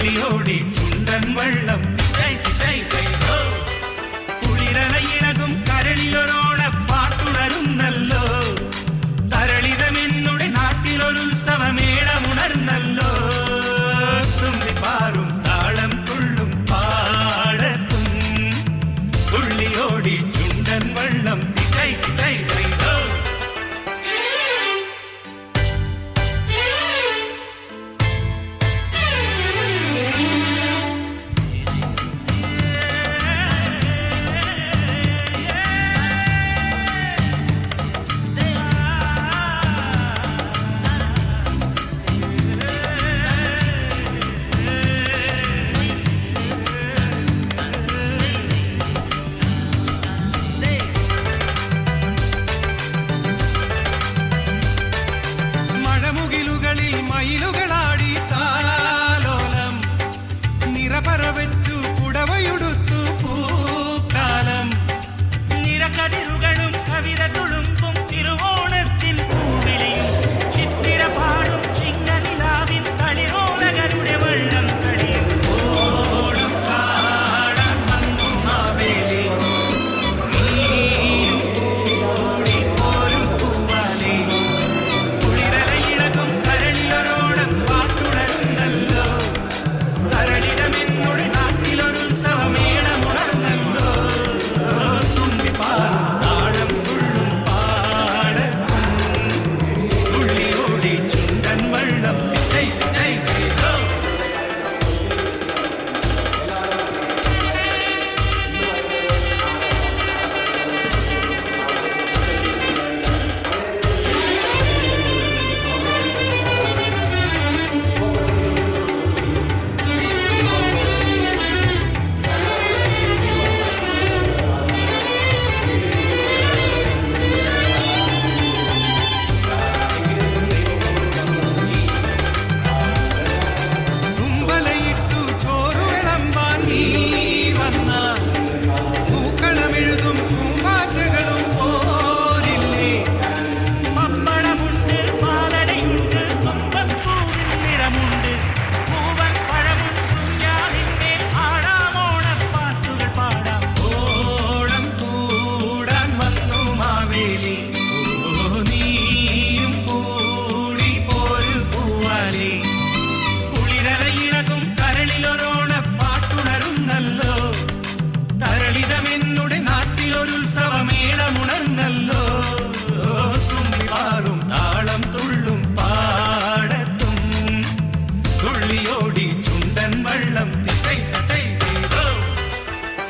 തുള്ളിയോടി ചുണ്ടൻ വെള്ളം കുളിരലയിളകും കരളിലൊരോണ പാട്ടുണരുന്നല്ലോ. തരളിതമെന്നുടെ നാട്ടിലൊരുത്സവമേളമുണർന്നല്ലോ. തുമ്പിപ്പാറും താളം തുള്ളും പാടത്തും തുള്ളിയോടി ചുണ്ടൻ വെള്ളം മയിലുകളാടി താലോലം നിറപറവെച്ചു പുടവയുടുത്തു പൂക്കാലം. നിറകതിരുകളും കവിത തുളുമ്പും തിരുവോണത്തിൻ പൂവിളിയും ചിത്തിര പാടും ചിങ്ങനിലാവിൻ തളിരോലകരുടെ വെള്ളം കളിയും. ഓണം കാണാൻ വന്നു മാവേലി നീയും കൂടി പോരും പൂവാലി. കുളിരലയിളകും കരളിലൊരോണം പാട്ടുണരുന്നല്ലോ. തരളിടമെന്നുടെ നാട്ടിലൊരുത്സവമേളമുണർന്നല്ലോ. തുമ്പിപ്പാറും താളം തുള്ളും പാടത്തും തുള്ളിയോടി ചുണ്ടൻ വെള്ളം തുമ്പലയിട്ടു ചോറ് വിളമ്പാൻ നീ വന്ന പൂക്കളമെഴുതും പൂമ്പാറ്റകളും പോരില്ലേ. പപ്പടമുണ്ട് പാലടയുണ്ട് തുമ്പപ്പൂവിൻ നിറമുണ്ട് പൂവൻ പഴമുണ്ട് ഞാനിന്റെ ആടാമോണപ്പാട്ടുകൾ പാടാം. ഓണം കൂടാൻ വന്നു മാവേലി നീയും കൂടി പോരു പൂവാലി. കുളിരലയിളകും കരളിലൊരോണ പാട്ടുണരുന്നല്ലോ. തരളിതമെന്നുടെ നാട്ടിലൊരുത്സവമേളമുണർന്നല്ലോ. തുമ്പിപ്പാറും താളം തുള്ളും പാടത്തും തുള്ളിയോടി ചുണ്ടൻ വെള്ളം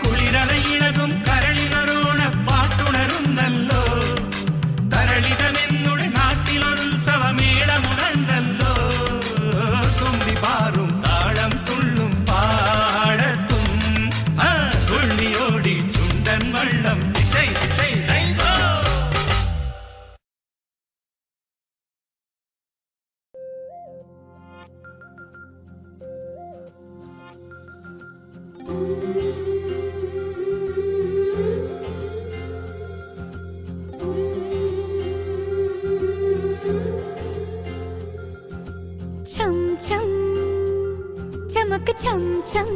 കുളിരലയിളകും കരളിലൊരോണ പാട്ടുണരുന്നല്ലോ. തരളിതമെന്നുടെ നാട്ടിലൊരുത്സവമേളമുണർന്നല്ലോ. തുമ്പിപ്പാറും താളം തുള്ളും പാടത്തും തുള്ളിയോടി ചുണ്ടൻ വെള്ളം छम छम चमक छम छम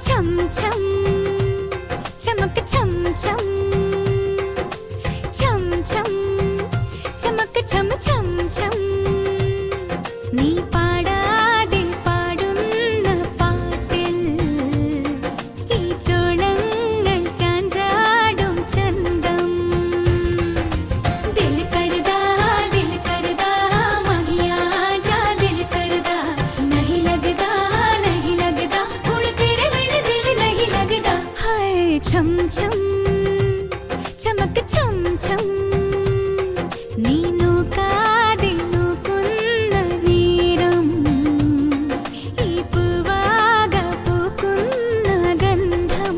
छम छम चमक छम छम छम छम चमक छम छम छम നീ പാടാതെ പാടുന്ന പാട്ടിൽ ഈ ചോളങ്ങൾ ചാഞ്ചാടും ചന്തം. ദിൽ കരുതാ മഹിയാ ജാ ദിൽ കരുതാ नहीं लगदा हुण तेरे बिन दिल नहीं लगदा. हाय छम छम चमक छम छम നീ നോക്കാതെ നോക്കുന്ന നേരം ഈ പൂവാക പൂക്കുന്ന ഗന്ധം.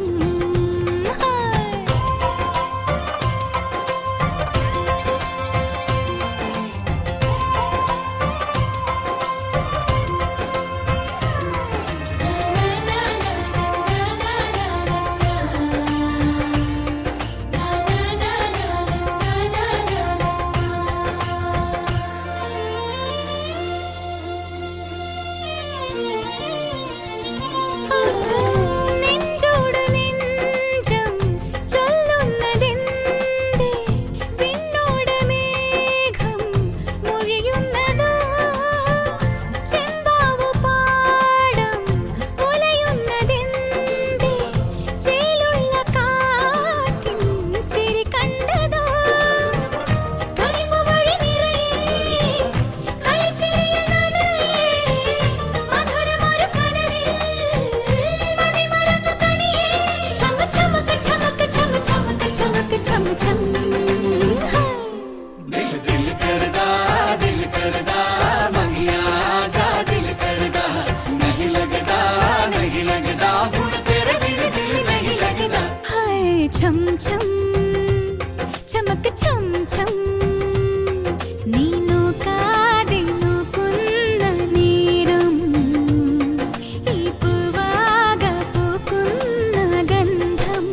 छम छम चमक छम छम नीनो कादिनो कुन्न नीरम ई पुवाग पोकुन्न गंधम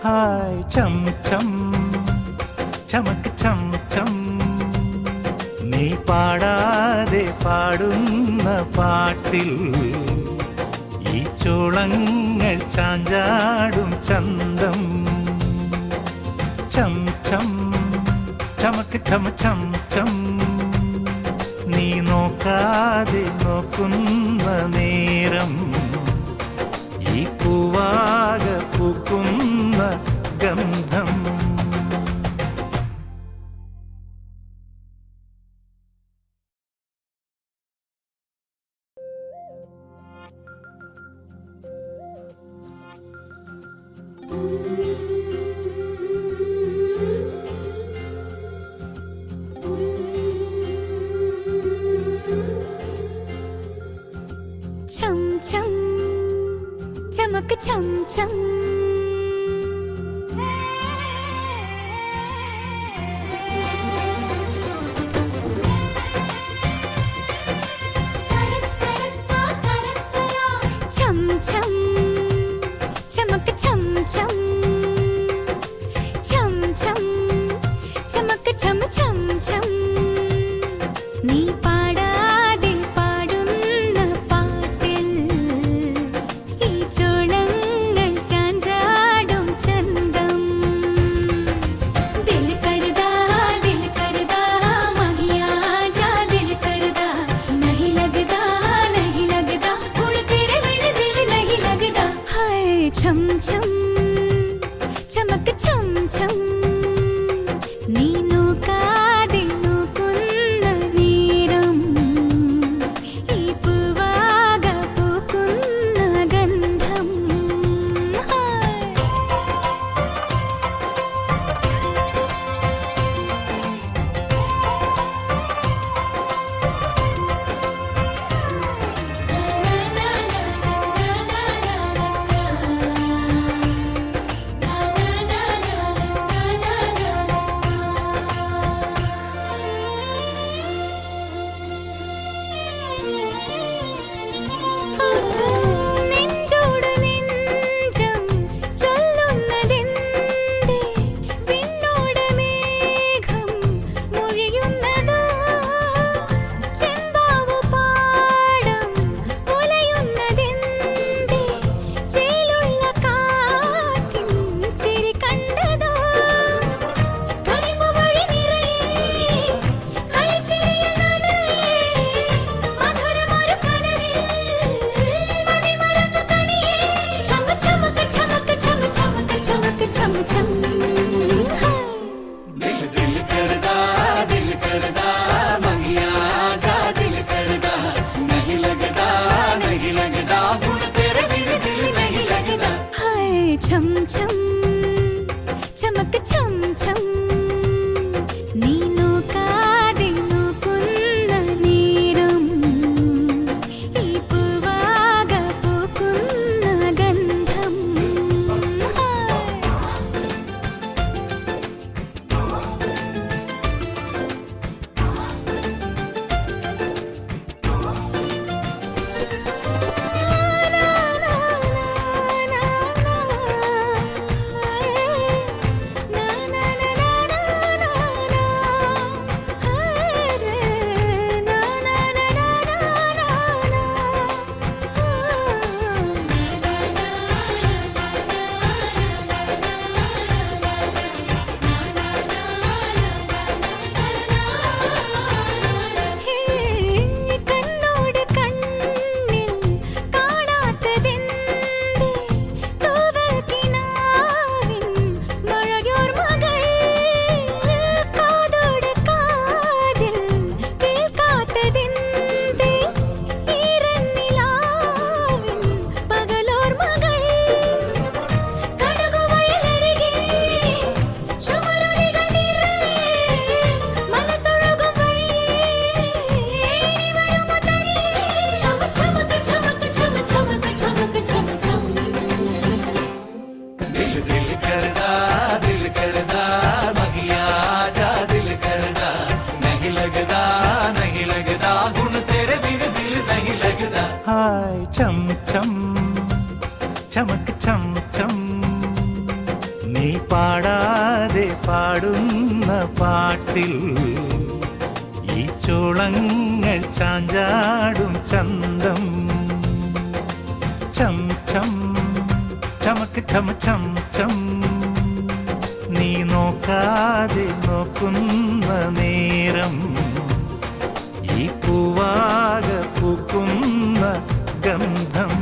ഹായ് ചം ചം ചമക്ക് ചം ചം നീ പാടാതെ പാടുന്ന പാട്ടിൽ ഈ ചോളങ്ങൾ ചാഞ്ചാടും ചന്തം ചം ചം ചമക്ക് ചമ ചം ചം നീ നോക്കാതെ നോക്കുന്ന നേരം ഈ പൂവാക പൂക്കുന്ന ഗന്ധം छम छम चमक छम छम छम छम चमक छम छम छम छम चमक छम छम छम നീ പാടാതെ പാടുന്ന പാട്ടിൽ ഈ ചോളങ്ങൾ ചാഞ്ചാടും ചന്തം ദിൽ കർദാ മഹിയാ ജാ ദിൽ കർദാ नहीं लगदा हुण तेरे बिन दिल नहीं लगदा हाय छम छम चमक छम छम नीनो का പാട്ടിൽ ഈ ചോളങ്ങൾ ചാഞ്ചാടും ചന്തം ചം ചം ചമക്ക് ചമ ചം ചം നീ നോക്കാതെ നോക്കുന്ന നേരം ഈ പൂവാക പൂക്കുന്ന ഗന്ധം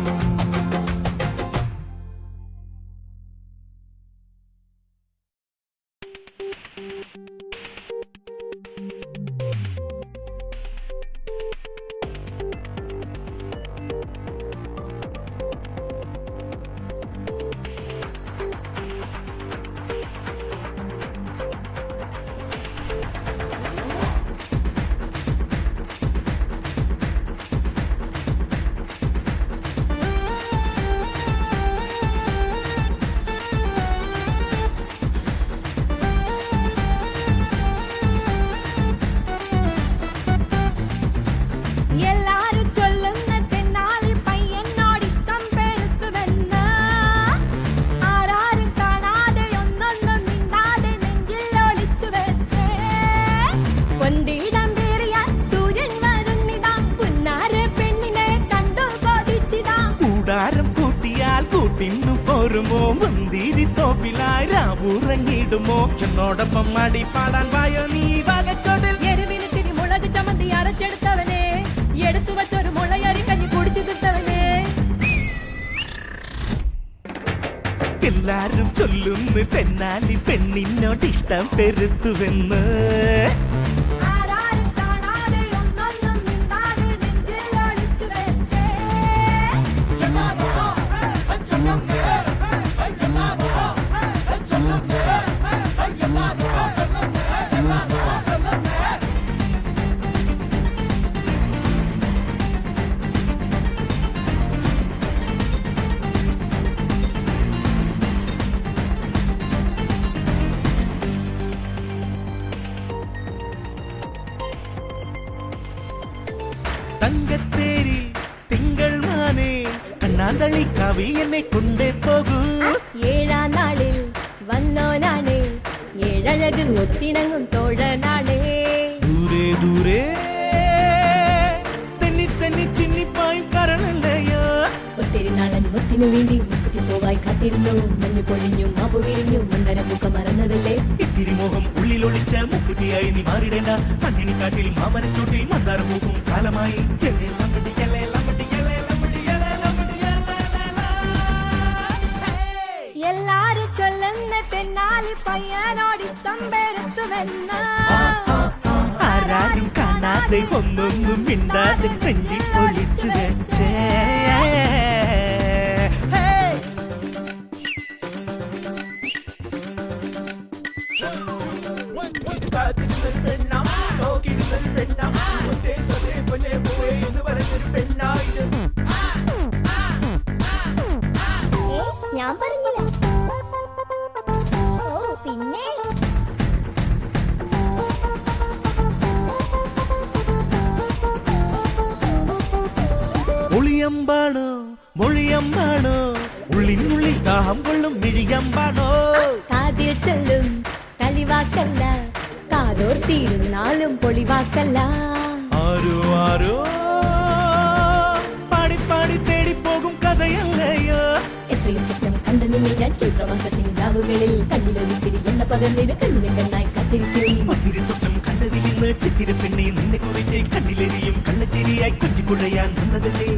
ൂറങ്ങിടുമോ എന്നോടൊപ്പം അടി പാടാൻ വായോ നീ വകച്ചോടിൽ എരിവിന് തിരിമുളക് ചമന്തി അരച്ചെടുത്തവനെ എടുത്തു വച്ചൊരു മുളയരി കഞ്ഞി കുടിച്ചു തീർത്തവനെ എല്ലാരും ചൊല്ലുന്നു തെന്നാലി പെണ്ണിനോട് ഇഷ്ടം പെരുത്തുവെന്ന് ആരാരും കാണാതെ ഒന്നൊന്നും മിണ്ടാതെ നെഞ്ചിൽ ഒളിച്ചു വെച്ചേ തങ്കത്തേരിൽ തിങ്കൾ മാനേ കണ്ണാന്തളി കവി എന്നെ കൊണ്ടേ പോകൂ ഏഴാം നാളിൽ വന്നോനാണ് ഏഴഴക് ഒത്തിണങ്ങും തോഴനാണ് ദൂരെ ദൂരെ തെന്നി തെന്നി ചിന്നിപ്പായും കരണല്ലയോ ഒത്തിരി നാളൻ മുത്തിനു വേണ്ടി മുക്കുത്തി പോവായി കാത്തിരുന്നു മഞ്ഞു പൊഴിഞ്ഞു മാപ്പു വിരിഞ്ഞു മുണ്ടര മുഖം മറന്നതല്ലേ ഇത്തിരി മോഹം ഉള്ളിലൊളിച്ച മുക്കുതിയായി നീ മാറിടേണ്ട മണ്ണിനിക്കാട്ടിൽ മാമരച്ചോട്ടിൽ മന്ദാര പൂക്കും കാലമായി എല്ലാരും ചൊല്ലുന്ന തെന്നാലി പയ്യനോടിഷ്ടം പെരുത്തുവെന്ന് ആരാരും കാണാതെ ഒന്നൊന്നും മിണ്ടാതെ നെഞ്ചിൽ പൊളിച്ചു വെച്ചേ ഞാൻ പറഞ്ഞില്ല ഓ പിന്നെ ഒളിയമ്പാണോ മൊഴിയമ്പാണോ ഉള്ളിനുള്ളിൽ ദാഹം കൊള്ളും മിഴിയമ്പാണോ കാതിൽ ചൊല്ലും കളിവാക്കല്ല കാതോർത്തിരുന്നാലും പൊളിവാക്കല്ല ആരോ ആരോ പാടി പാടി തേടി പോകും കഥയല്ലയോ എത്രയും സ്വപ്നം കണ്ടു നിന്നെ ഞാൻ ചൈത്രമാസത്തിൻ രാവുകളിൽ കണ്ണിലൊരിത്തിരി എണ്ണ പകർന്നിന് കണ്ണിന് കണ്ണായി കാത്തിരിക്കും ഒത്തിരി സ്വപ്നം കണ്ടതിൽ നിന്ന് ചിത്തിര പെണ്ണെ നിന്നെ കുറിച്ച് കണ്ണിലെരിയും കള്ളച്ചിരിയായി കുഞ്ചിക്കുഴയാൻ വന്നതല്ലേ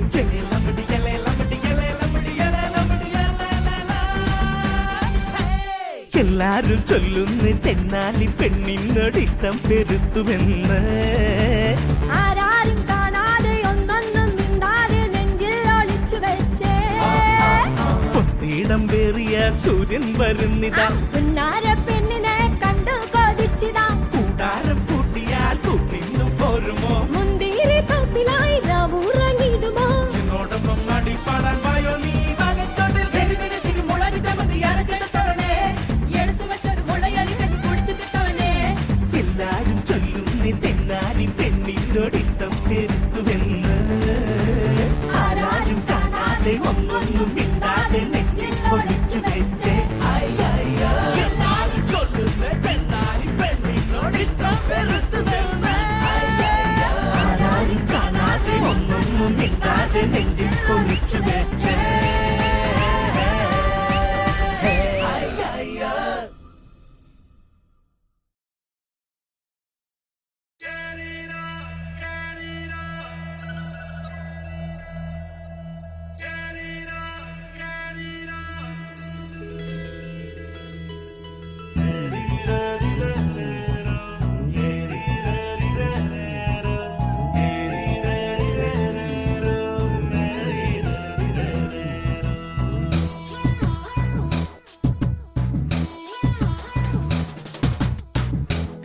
എല്ലാരും ചൊല്ലുന്നു തെന്നാലി പെണ്ണിനോട് ഇഷ്ടം പെരുത്തുമെന്ന് ആരാരും കാണാതെ ഒന്നൊന്നും മിണ്ടാതെ നെഞ്ചിൽ ഒളിച്ചു വെച്ചേ പൊത്തിയിടം വേറിയ സൂര്യൻ വരുന്നിതാ പുന്നാര പെണ്ണിനെ കണ്ടു കൊതിച്ചിതാ കൂടാരം കൂട്ടിയാൽ കൂട്ടിന്നു പോരുമോ മുന്തിരി തോപ്പിലായി രാവൂറങ്ങിടുമോ എന്നോടൊപ്പം അടിപ്പാടാൻ വായോ നീ വകച്ചോട്ടിൽ എരിവിന് തിരുമുളക് ചമന്തി അരച്ചെടുത്തവനെ എടുത്തു വെച്ചൊരു മുളയരി കഞ്ഞി കുടിച്ചു തീർത്തവനെ എല്ലാരും ചൊല്ലുന്നു തെന്നാലി പെണ്ണിനോട് ഇഷ്ടം പെരുത്തുമെന്ന് ആരാരും കാണാതെ ഒന്നൊന്നും മിണ്ടാതെ നെഞ്ചിൽ ഒളിച്ചു വെച്ചേ എല്ലാരും ചൊല്ലുന്നു തെന്നാലി പെണ്ണിനോട്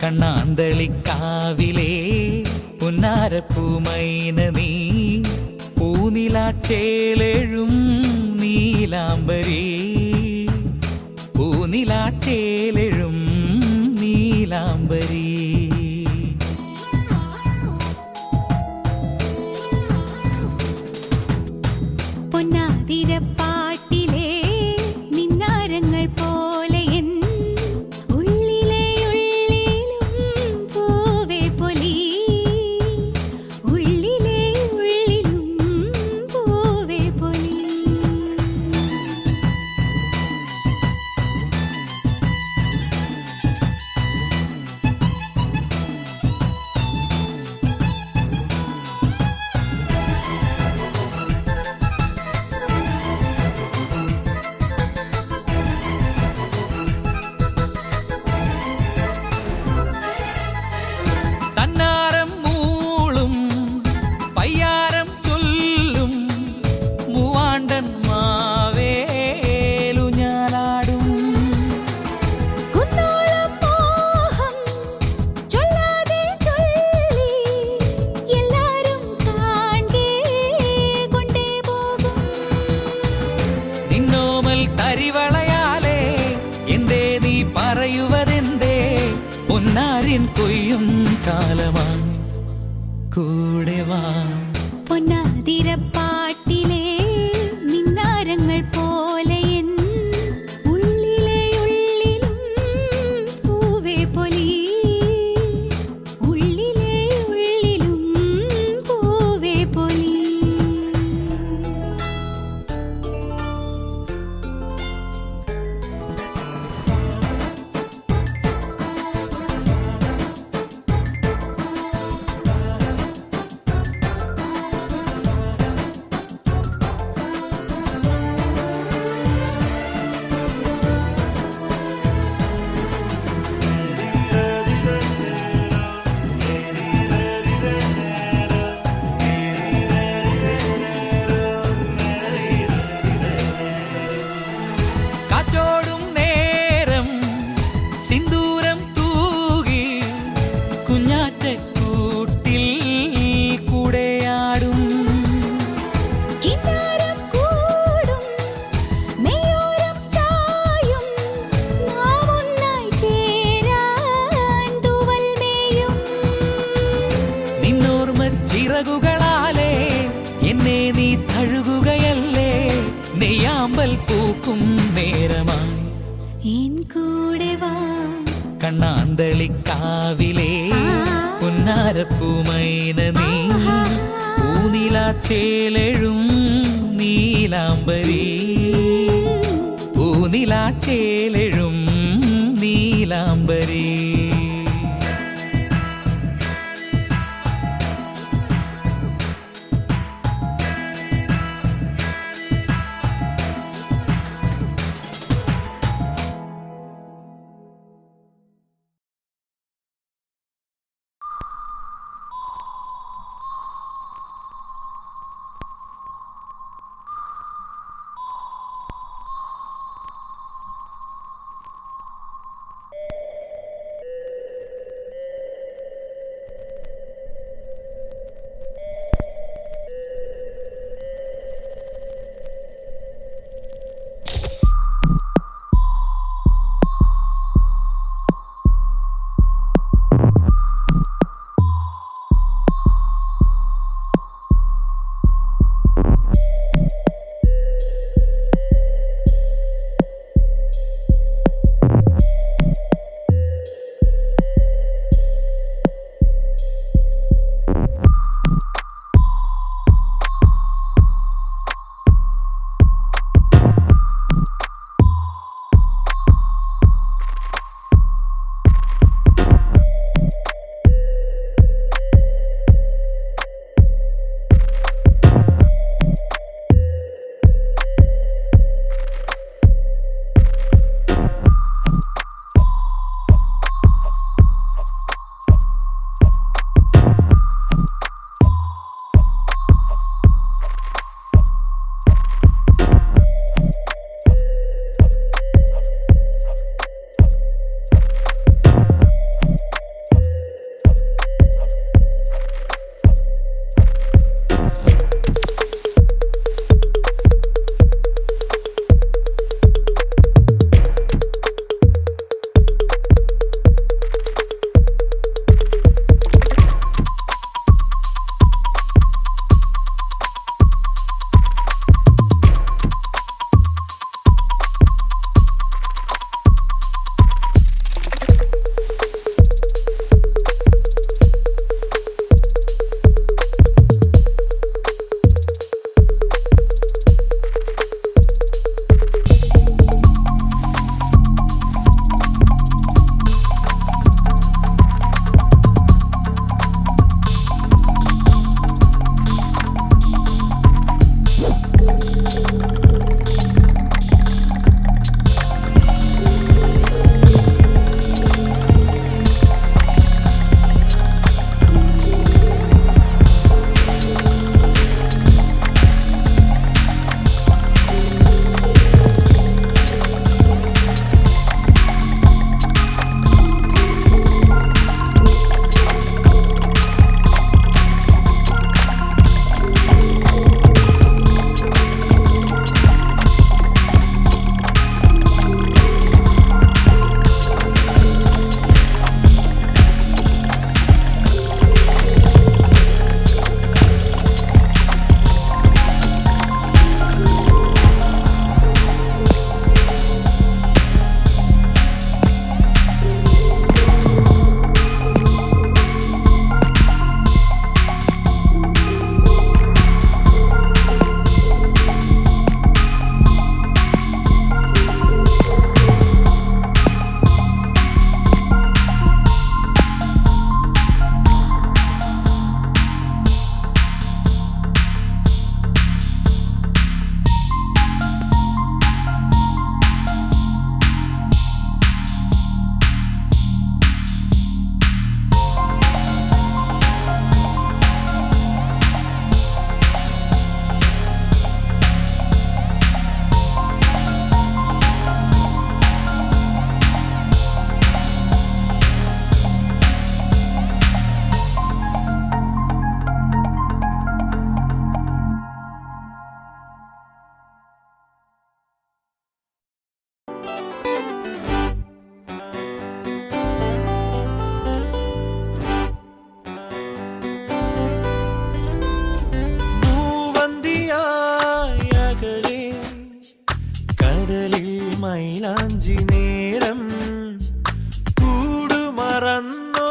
കണ്ണാന്തളിക്കാവിലേ പുന്നാരപ്പൂമൈന നീ പൂനിലാച്ചേലെഴും നീലാംബരീ പൂനിലാച്ചേലെഴും നീലാംബരീ പൊന്നാതിരപ്പാട്ടിലെ മിന്നാരങ്ങൾ പോലെ എൻ ഉള്ളിലെ ഉള്ളിലും പൂവേ പൊലി ഉള്ളിലെ ഉള്ളിലും പൂവേ പൊലി തന്നാരം മൂളും പയ്യാരം ചൊല്ലും മൂവാണ്ടൻ മാവേലു ഞാനാടും കുന്നോളം മോഹം ചൊല്ലാതെ ചൊല്ലി എല്ലാരും കാൺകേ കൊണ്ടേ പോകും നിന്നോമൽ തരിവളയാലേ എന്തേ നീ പറയുവതെന്തേ പൊന്നാരിൻ കൊയ്യും കാലമായി കൂടെ വാ പൊന്നാതിരപ്പാട്ടിലെ മിന്നാരങ്ങൾ പോലെ എൻ ഉള്ളിലെ ഉള്ളിലും പൂവേ പൊലി ഉള്ളിലെ ഉള്ളിലും പൂവേ പൊലി കാറ്റോടും നേരം സിന്ദൂരം തൂകി കുഞ്ഞാറ്റക്കൂട്ടിൽ കൂടെയാടും കിന്നാരം കൂടും മെയ്യോരം ചായും നാം ഒന്നായി ചേരാൻ തൂവൽ മേയും നിന്നോർമ്മ ചിറകുകളാലേ എന്നെ നീ തഴുകുകയല്ലേ നെയ്യാമ്പൽ പൂക്കും നേരമായി എൻ കൂടെ വാ കണ്ണാന്തളിക്കാവിലേ പുന്നാരപ്പൂമൈന നീ പൂനിലാച്ചേലെഴും നീലാംബരീ പൂനിലാച്ചേലെഴും നീലാംബരീ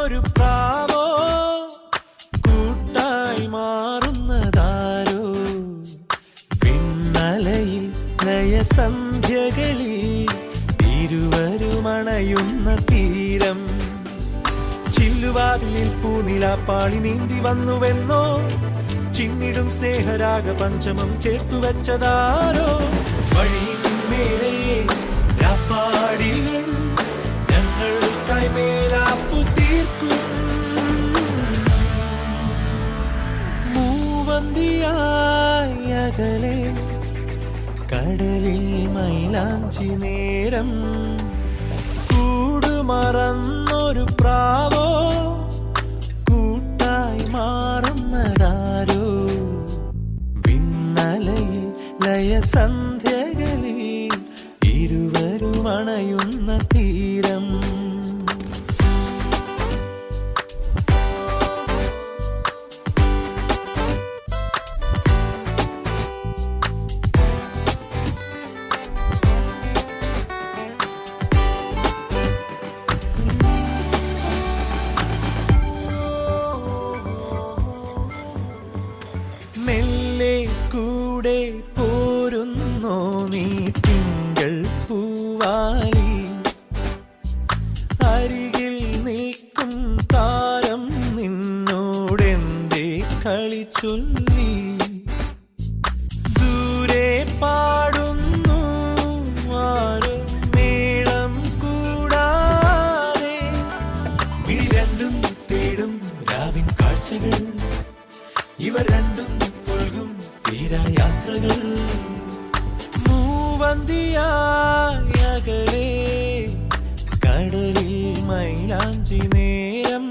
മറന്നൊരു പ്രാവോ കൂട്ടായി മാറുന്നതാരോ പിന്നലയിൽ ലയസന്ധ്യകളിൽ ഇരുവരുമണയുന്ന തീരം ചില്ലുവാതിലിൽ പൂനിലാപ്പാളി നീന്തി വന്നുവെന്നോ ചിന്നിടും സ്നേഹരാഗ പഞ്ചമം ചേർത്തു വെച്ചതാരോ വഴിയിന്മേലെ രാപ്പാടികൾ ഞങ്ങൾക്കായി മേലാപ്പു തീർക്കും മൂവന്തിയായി അകലെ കടലിൽ മൈലാഞ്ചി നേരം കൂടുമറന്നൊരു പ്രാവോ കൂട്ടായി മാറുന്നതാരോ വിണ്ണലയിൽ ലയസന്ധ്യകളിൽ ഇരുവരുമണയുന്ന തീരം മെല്ലെ കൂടെ പോരുന്നോ നീ തിങ്കൾ പൂവാലി അരികിൽ നിൽക്കും താരം നിന്നോടെന്തേ കളി ചൊല്ലി ദൂരെ പാടുന്നു ആരോ മേളം കൂടാതെ ഇനി രണ്ടും തേടും രാവിൻ കാഴ്ചകൾ ഇവർ രണ്ടും കൊൽകും തീരായാത്രകൾ മൂവന്തിയായി അകലെ കടലിൽ മൈലാഞ്ചി നേരം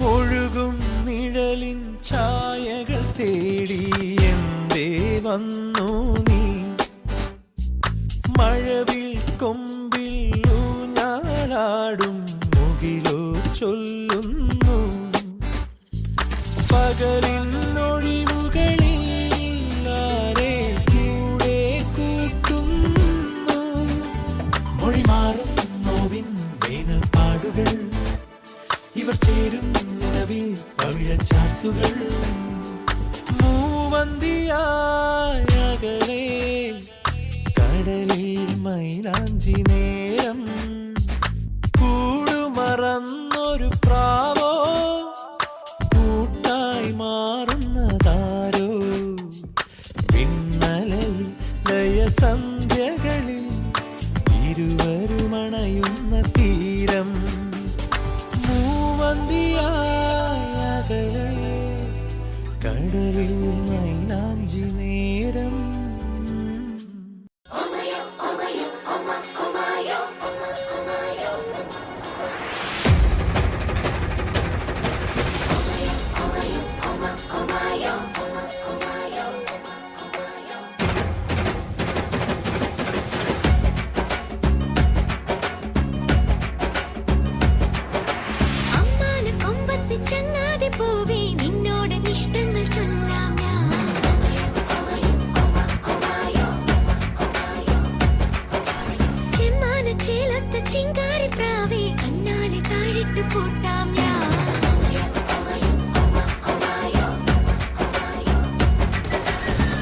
ഒഴുകും നിഴലിൻ ഛായകൾ തേടി എന്തേ വന്നു നീ മഴവിൽ കൊമ്പിൽ ഊഞ്ഞാലാടും മുകിലോ ചൊല്ലുന്നു പകലിൻ ഒഴിവുകളിൽ ആരെ കൂടെ കൂട്ടുന്നു മൊഴി മാറും നോവിൻ വേനൽ പാടുകൾ ഇവർ ചേരും നിലവിൽ പവിഴച്ചാർത്തുകൾ മൂവന്തിയായി അകലെ കടലിൽ മൈലാഞ്ചി നേരം കൂടുമറന്നൊരു പ്രാവോ കൂട്ടായി മാറുന്നതാരോ പിന്നലയിൽ ലയസന്ധ്യകളിൽ ഇരുവരുമണയുന്ന തീരം മൂവന്തിയായകലെ കടലിൽ മൈലാഞ്ചി നേരം ചങ്ങാതി പോവേ നിന്നോട് ഇഷ്ടങ്ങൾ ചൊല്ലാം ഞാൻ ചെമ്മാന ചേലത്ത ചിങ്കാരി പ്രാവേ കണ്ണാലെ താഴിട്ട് പൂട്ടാം ഞാൻ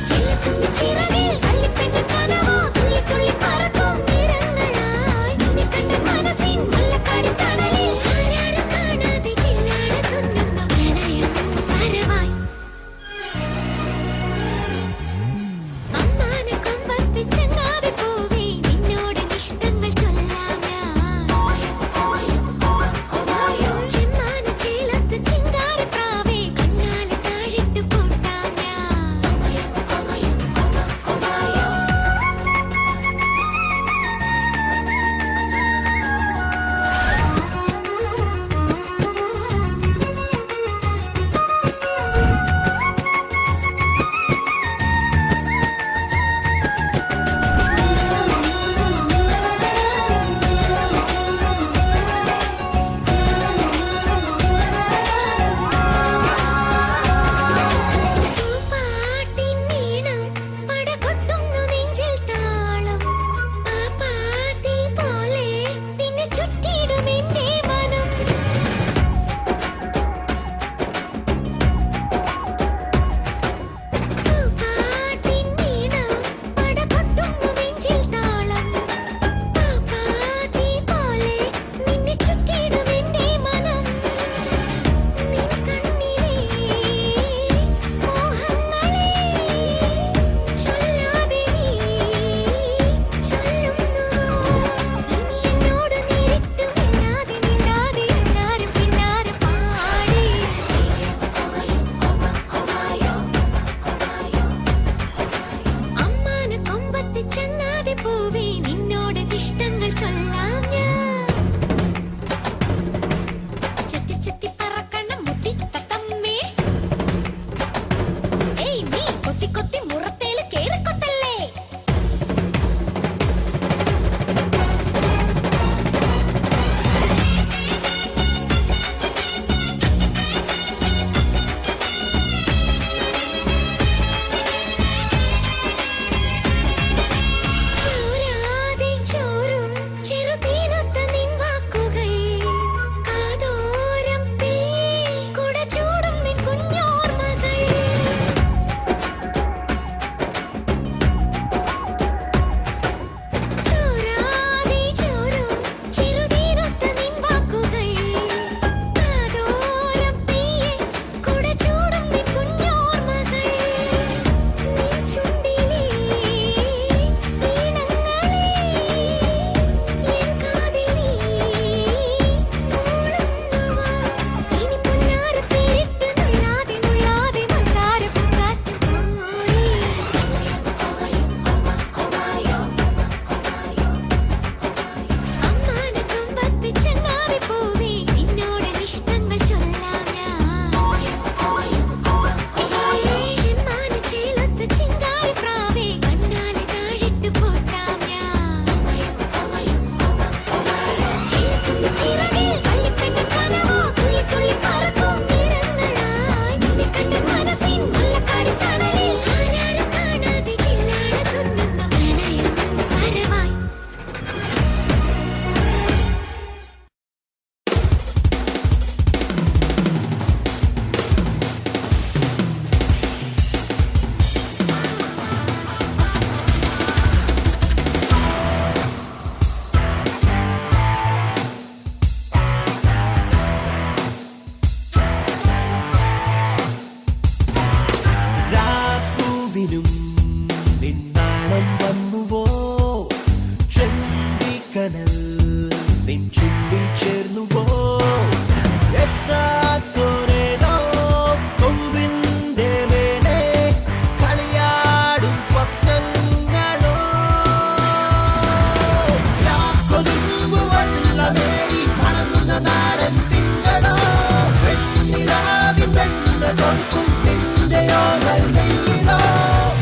ചെല്ലത്തുമ്പി ചിറകിൽ കള്ളിപ്പെണ്ണ് കനവോ തുള്ളി തുള്ളി പറക്കും നിറങ്ങളായി നിന്നെ കണ്ട മനസ്സിൻ മുല്ലക്കാടി തണലിൽ ആരാരും കാണാതെ ചില്ലാട തുന്നുന്ന പ്രണയം വരവായി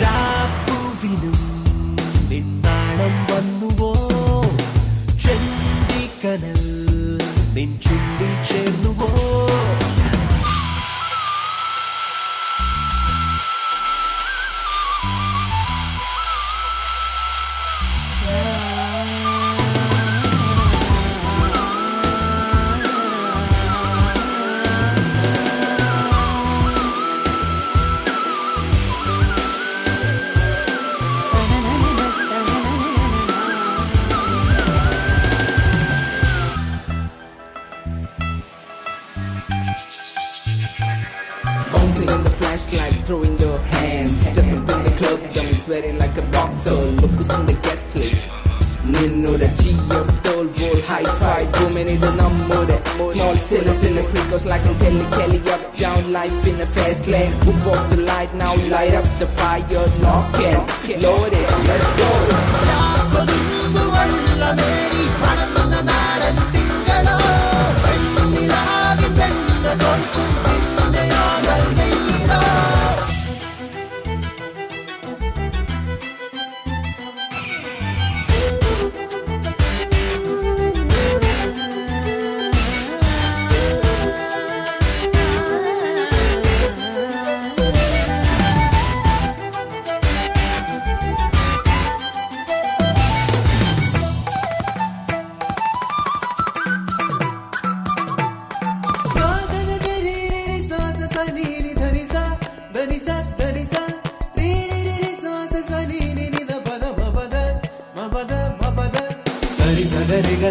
രാപ്പൂവിനും നിന്നാണം വന്നുവോ ചെന്തിക്കനൽ നിൻ ചുണ്ടിൽ ചേർന്നുവോ Bouncing in the flashlight, throwing your hands. Stepping in the club, dummy sweating like a boxer. Look who's on the guest list. നിന്നോട് GF toll wall high five women in the number small silly freakers like I'm Kelly up down life in a fast lane who walks the light now light up the fire lock and load it let's go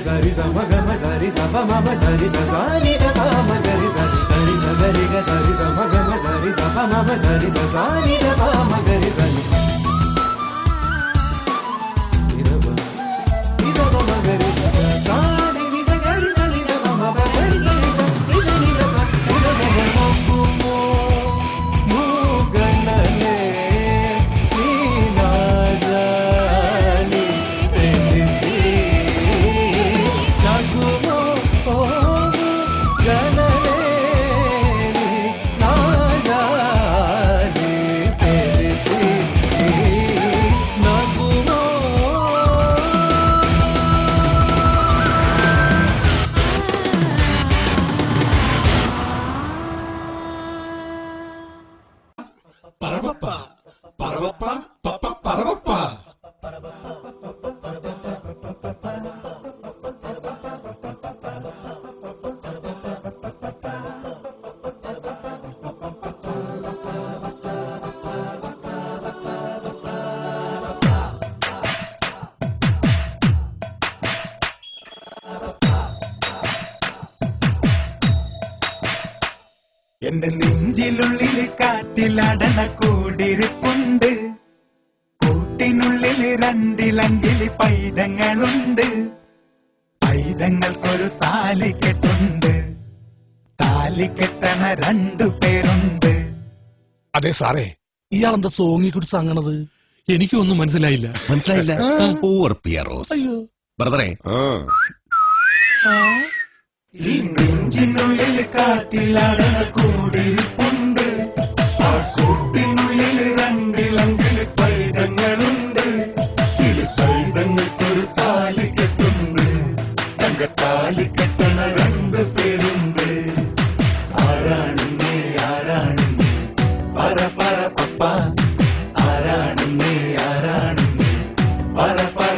Sari sa ma ga ma sari sa pa ma ma sari sa sa ni da pa ma ga ri sa sari sa ga ri ga sari sa ma ga ma sari sa pa ma ma sari sa sa ni da pa ma ga ri sa ni da pa ma ga ri sa ni ni da ga ri sa ni da pa ma ba ga ri sa ni da ni da pa ni da pa ma ku mo ga na le ni na ja ni എന്റെ നെഞ്ചിലുള്ളിൽ കാറ്റിലടന കൂടിരിപ്പുണ്ട് കൂട്ടിനുള്ളിൽ രണ്ടിലങ്കില് പൈതങ്ങളുണ്ട് പൈതങ്ങൾക്കൊരു താലിക്കെട്ടുണ്ട് താലിക്കെട്ടണ 2 പേരുണ്ട്. അതെ സാറേ, ഇയാളെന്താ സോങ്ങി കുറിച്ച് അങ്ങണത്? എനിക്കൊന്നും മനസ്സിലായില്ല. ബ്രദറെ, ഈ നെഞ്ചിനുള്ളിൽ കാറ്റിലടന കൂടിരിപ്പുണ്ട് ആ കൂട്ടിനുള്ളിൽ രണ്ടിലങ്കില് പൈതങ്ങളുണ്ട് പൈതങ്ങൾക്കൊരു താലിക്കെട്ടുണ്ട് തങ്കത്താലിക്കെട്ടണ 2 പേരുണ്ട്. ആരാണെന്നേ ആരാണെന്നേ പറ പറ പപ്പ ആരാണെന്നേ ആരാണെന്നേ പറ പറ.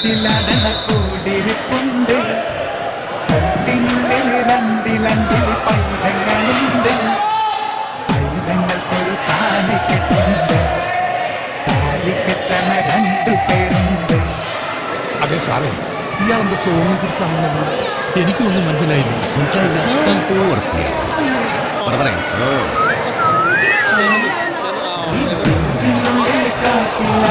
തൊട്ടിലടണ കൂടിരിപ്പുണ്ട് തൊട്ടിനുള്ളിൽ രണ്ടിലണ്ടിൽ പൈതങ്ങളുണ്ട് പൈതങ്ങൾക്കൊരു താലിക്കെട്ടുണ്ട് താലിക്കെട്ടണ 2 പേരുണ്ട്. അതെ സാറേ ഇയാളെന്താ സോങ്ങിയെ കുറിച്ച് അങ്ങനത് എനിക്കൊന്നും മനസ്സിലായില്ല. ിനുള്ളിൽ കാത്തില്ല